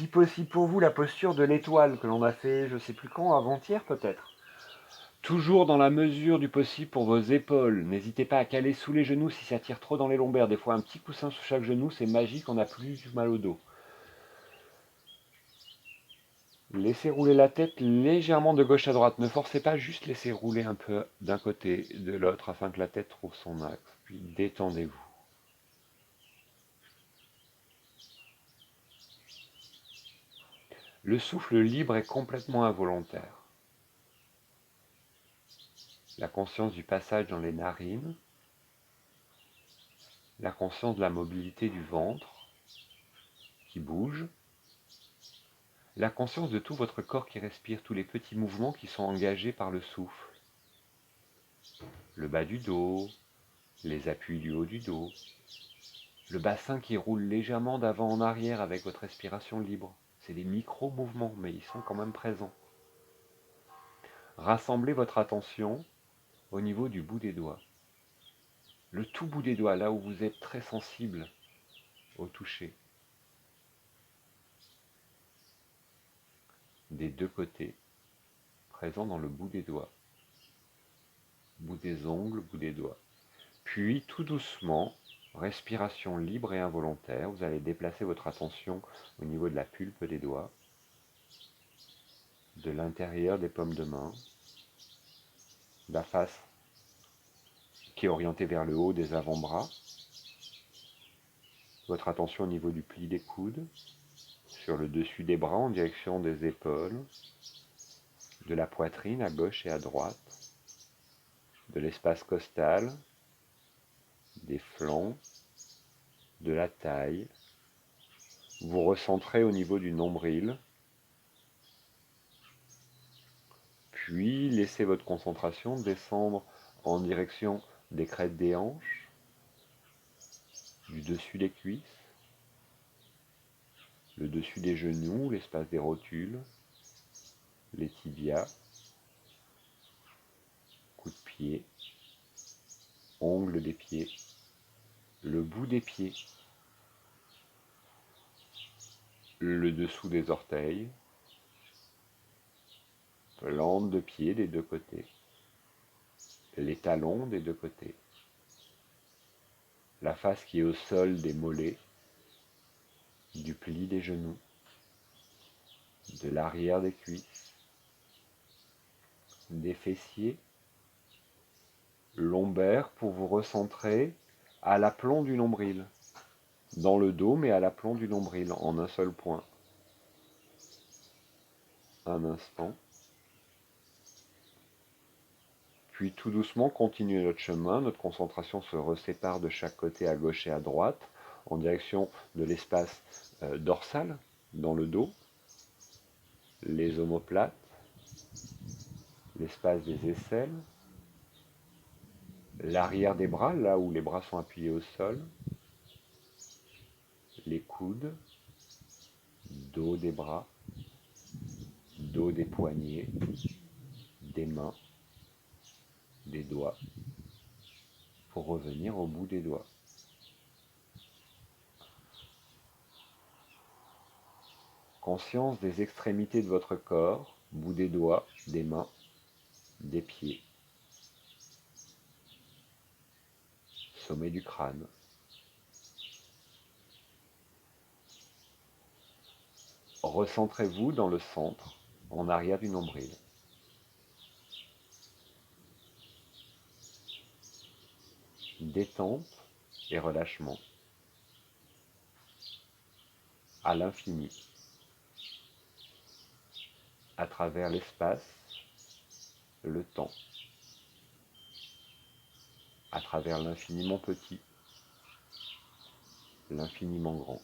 Si possible pour vous, la posture de l'étoile que l'on a fait, je ne sais plus quand, avant-hier peut-être. Toujours dans la mesure du possible pour vos épaules. N'hésitez pas à caler sous les genoux si ça tire trop dans les lombaires. Des fois, un petit coussin sous chaque genou, c'est magique, on n'a plus mal au dos. Laissez rouler la tête légèrement de gauche à droite. Ne forcez pas, juste laissez rouler un peu d'un côté, de l'autre, afin que la tête trouve son axe. Puis détendez-vous. Le souffle libre est complètement involontaire. La conscience du passage dans les narines, la conscience de la mobilité du ventre qui bouge, la conscience de tout votre corps qui respire, tous les petits mouvements qui sont engagés par le souffle. Le bas du dos, les appuis du haut du dos, le bassin qui roule légèrement d'avant en arrière avec votre respiration libre. C'est des micro-mouvements, mais ils sont quand même présents. Rassemblez votre attention au niveau du bout des doigts. Le tout bout des doigts, là où vous êtes très sensible au toucher. Des deux côtés, présent dans le bout des doigts. Bout des ongles, bout des doigts. Puis, tout doucement, respiration libre et involontaire, vous allez déplacer votre attention au niveau de la pulpe des doigts, de l'intérieur des paumes de main, la face qui est orientée vers le haut des avant-bras, votre attention au niveau du pli des coudes, sur le dessus des bras en direction des épaules, de la poitrine à gauche et à droite, de l'espace costal, des flancs, de la taille. Vous recentrez au niveau du nombril, puis laissez votre concentration descendre en direction des crêtes des hanches, du dessus des cuisses, le dessus des genoux, l'espace des rotules, les tibias, coups de pied, ongles des pieds, le bout des pieds, le dessous des orteils, plante de pied des deux côtés, les talons des deux côtés, la face qui est au sol des mollets, du pli des genoux, de l'arrière des cuisses, des fessiers, lombaires pour vous recentrer à l'aplomb du nombril, dans le dos mais à l'aplomb du nombril, en un seul point. Un instant. Puis tout doucement, continuez notre chemin, notre concentration se resépare de chaque côté à gauche et à droite, en direction de l'espace dorsal, dans le dos, les omoplates, l'espace des aisselles, l'arrière des bras, là où les bras sont appuyés au sol, les coudes, dos des bras, dos des poignets, des mains, des doigts, pour revenir au bout des doigts. Conscience des extrémités de votre corps, bout des doigts, des mains, des pieds, sommet du crâne. Recentrez-vous dans le centre, en arrière du nombril. Détente et relâchement à l'infini, à travers l'espace, le temps, à travers l'infiniment petit, l'infiniment grand.